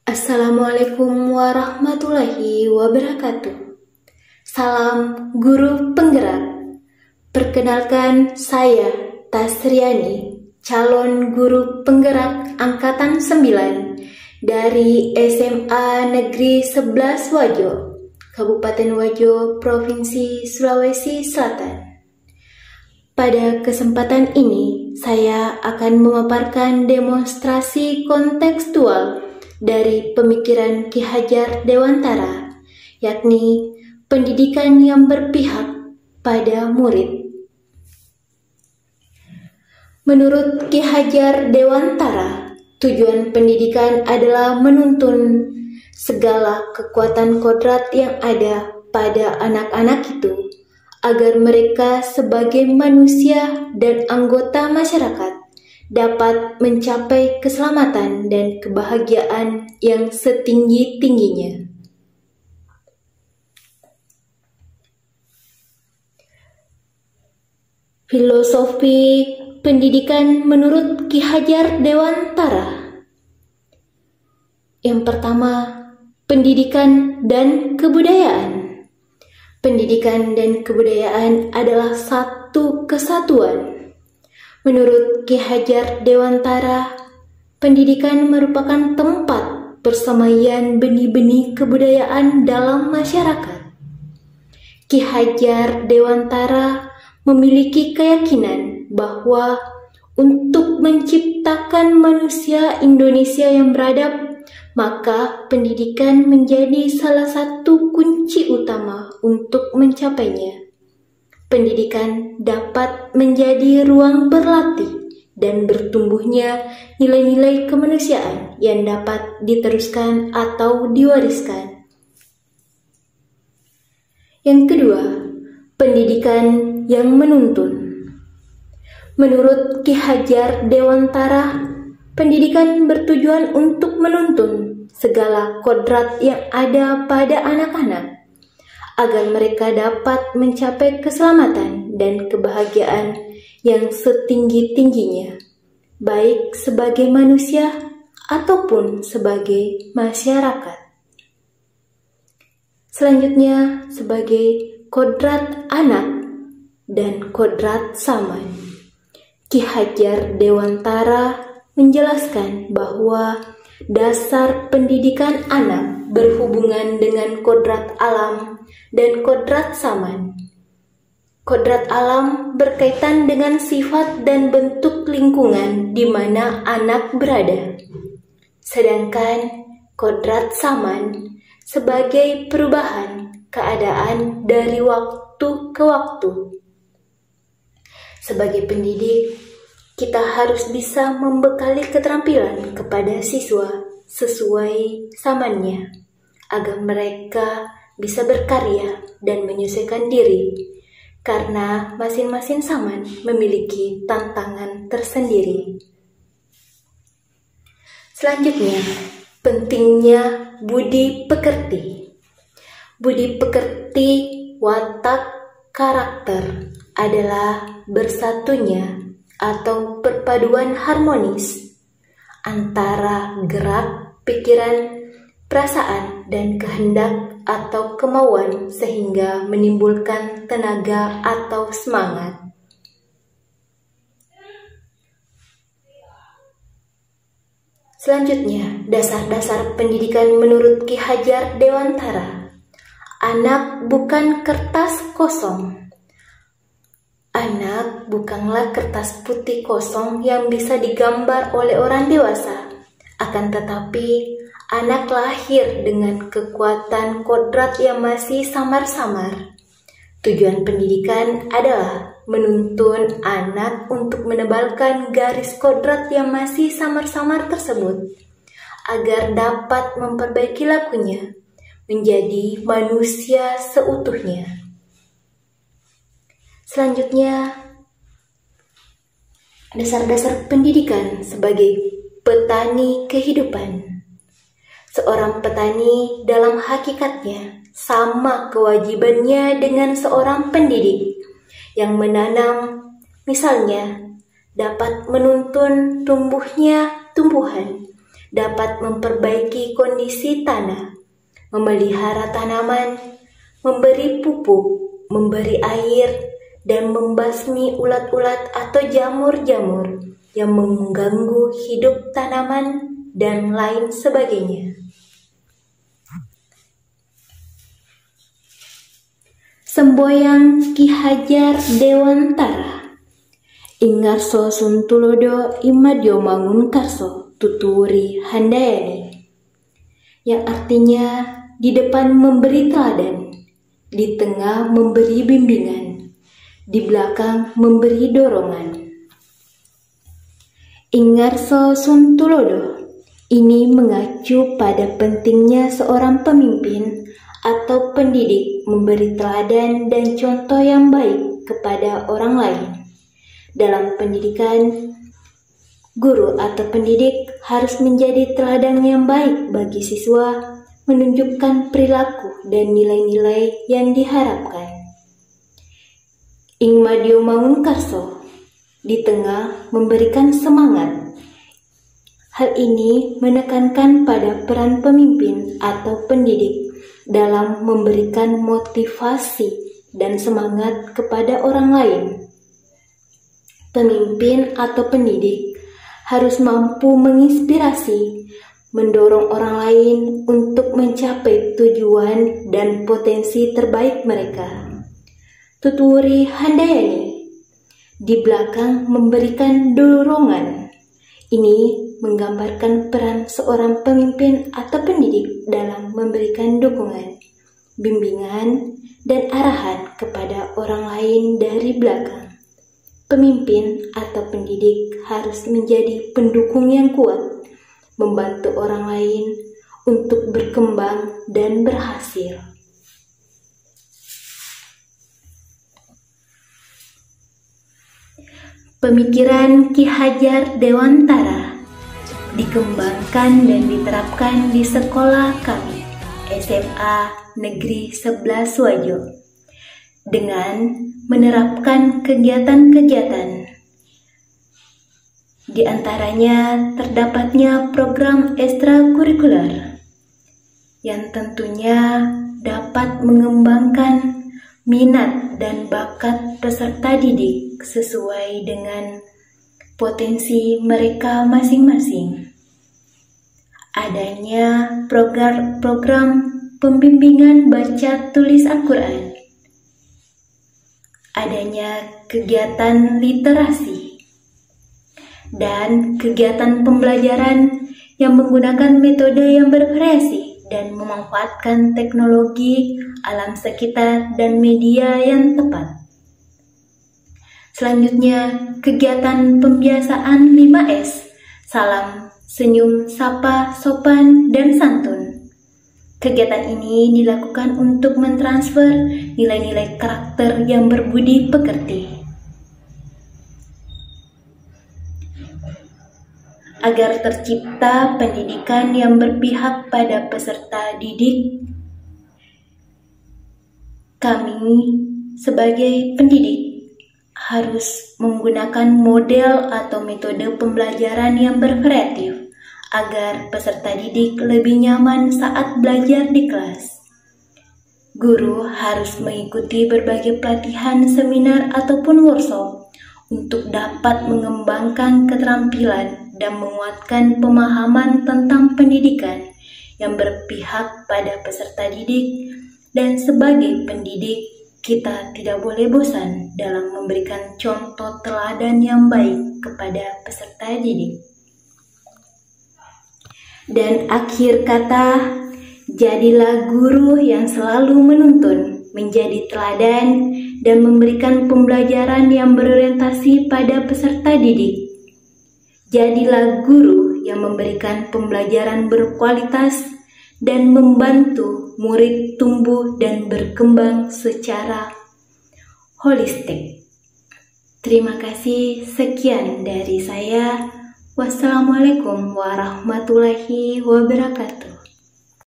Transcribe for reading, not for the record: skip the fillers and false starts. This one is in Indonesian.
Assalamualaikum warahmatullahi wabarakatuh. Salam guru penggerak. Perkenalkan saya Tasriani, calon guru penggerak angkatan 9 dari SMA Negeri 11 Wajo, Kabupaten Wajo, Provinsi Sulawesi Selatan. Pada kesempatan ini, saya akan memaparkan demonstrasi kontekstual dari pemikiran Ki Hajar Dewantara, yakni pendidikan yang berpihak pada murid. Menurut Ki Hajar Dewantara, tujuan pendidikan adalah menuntun segala kekuatan kodrat yang ada pada anak-anak itu, agar mereka sebagai manusia dan anggota masyarakat dapat mencapai keselamatan dan kebahagiaan yang setinggi-tingginya. Filosofi pendidikan menurut Ki Hajar Dewantara. Yang pertama, pendidikan dan kebudayaan. Pendidikan dan kebudayaan adalah satu kesatuan. Menurut Ki Hajar Dewantara, pendidikan merupakan tempat persemaian benih-benih kebudayaan dalam masyarakat. Ki Hajar Dewantara memiliki keyakinan bahwa untuk menciptakan manusia Indonesia yang beradab, maka pendidikan menjadi salah satu kunci utama untuk mencapainya. Pendidikan dapat menjadi ruang berlatih dan bertumbuhnya nilai-nilai kemanusiaan yang dapat diteruskan atau diwariskan. Yang kedua, pendidikan yang menuntun. Menurut Ki Hajar Dewantara, pendidikan bertujuan untuk menuntun segala kodrat yang ada pada anak-anak, agar mereka dapat mencapai keselamatan dan kebahagiaan yang setinggi-tingginya, baik sebagai manusia ataupun sebagai masyarakat. Selanjutnya, sebagai kodrat anak dan kodrat saman. Ki Hajar Dewantara menjelaskan bahwa dasar pendidikan anak berhubungan dengan kodrat alam dan kodrat saman. Kodrat alam berkaitan dengan sifat dan bentuk lingkungan di mana anak berada. Sedangkan kodrat saman sebagai perubahan keadaan dari waktu ke waktu. Sebagai pendidik, kita harus bisa membekali keterampilan kepada siswa sesuai samannya, agar mereka bisa berkarya dan menyesuaikan diri, karena masing-masing saman memiliki tantangan tersendiri. Selanjutnya, pentingnya budi pekerti. Budi pekerti watak karakter adalah bersatunya atau perpaduan harmonis antara gerak, pikiran, perasaan, dan kehendak atau kemauan sehingga menimbulkan tenaga atau semangat. Selanjutnya, dasar-dasar pendidikan menurut Ki Hajar Dewantara. Anak bukan kertas kosong. Anak bukanlah kertas putih kosong yang bisa digambar oleh orang dewasa. Akan tetapi, anak lahir dengan kekuatan kodrat yang masih samar-samar. Tujuan pendidikan adalah menuntun anak untuk menebalkan garis kodrat yang masih samar-samar tersebut, agar dapat memperbaiki lakunya menjadi manusia seutuhnya. Selanjutnya, dasar-dasar pendidikan sebagai petani kehidupan. Seorang petani dalam hakikatnya sama kewajibannya dengan seorang pendidik yang menanam, misalnya, dapat menuntun tumbuhnya tumbuhan dapat memperbaiki kondisi tanah, memelihara tanaman, memberi pupuk, memberi air, dan membasmi ulat-ulat atau jamur-jamur yang mengganggu hidup tanaman dan lain sebagainya. Semboyang Ki Hajar Dewantara. Ingarso Suntulodo Imadyo Mangunkarso Tuturi Handayani, yang artinya di depan memberi teladan, di tengah memberi bimbingan, di belakang memberi dorongan. Ingarso Suntulodo ini mengacu pada pentingnya seorang pemimpin atau pendidik memberi teladan dan contoh yang baik kepada orang lain. Dalam pendidikan, guru atau pendidik harus menjadi teladan yang baik bagi siswa, menunjukkan perilaku dan nilai-nilai yang diharapkan. Ingmadyo Mangunkarso di tengah memberikan semangat. Hal ini menekankan pada peran pemimpin atau pendidik dalam memberikan motivasi dan semangat kepada orang lain. Pemimpin atau pendidik harus mampu menginspirasi, mendorong orang lain untuk mencapai tujuan dan potensi terbaik mereka. Tuturi Handayani di belakang memberikan dorongan. Ini menggambarkan peran seorang pemimpin atau pendidik dalam memberikan dukungan, bimbingan, dan arahan kepada orang lain dari belakang. Pemimpin atau pendidik harus menjadi pendukung yang kuat, membantu orang lain untuk berkembang dan berhasil. Pemikiran Ki Hajar Dewantara dikembangkan dan diterapkan di sekolah kami, SMA Negeri 11 Suwajo, dengan menerapkan kegiatan-kegiatan. Di antaranya terdapatnya program ekstrakurikuler yang tentunya dapat mengembangkan minat dan bakat peserta didik sesuai dengan potensi mereka masing-masing. Adanya program pembimbingan baca tulis Al-Quran, adanya kegiatan literasi, dan kegiatan pembelajaran yang menggunakan metode yang bervariasi dan memanfaatkan teknologi, alam sekitar, dan media yang tepat. Selanjutnya, kegiatan pembiasaan 5S, salam, senyum, sapa, sopan, dan santun. Kegiatan ini dilakukan untuk mentransfer nilai-nilai karakter yang berbudi pekerti, agar tercipta pendidikan yang berpihak pada peserta didik. Kami sebagai pendidik harus menggunakan model atau metode pembelajaran yang bervariatif agar peserta didik lebih nyaman saat belajar di kelas. Guru harus mengikuti berbagai pelatihan, seminar, ataupun workshop untuk dapat mengembangkan keterampilan dan menguatkan pemahaman tentang pendidikan yang berpihak pada peserta didik. Dan sebagai pendidik, kita tidak boleh bosan dalam memberikan contoh teladan yang baik kepada peserta didik. Dan akhir kata, jadilah guru yang selalu menuntun, menjadi teladan, dan memberikan pembelajaran yang berorientasi pada peserta didik. Jadilah guru yang memberikan pembelajaran berkualitas dan membantu murid tumbuh dan berkembang secara holistik. Terima kasih, sekian dari saya. Wassalamualaikum warahmatullahi wabarakatuh.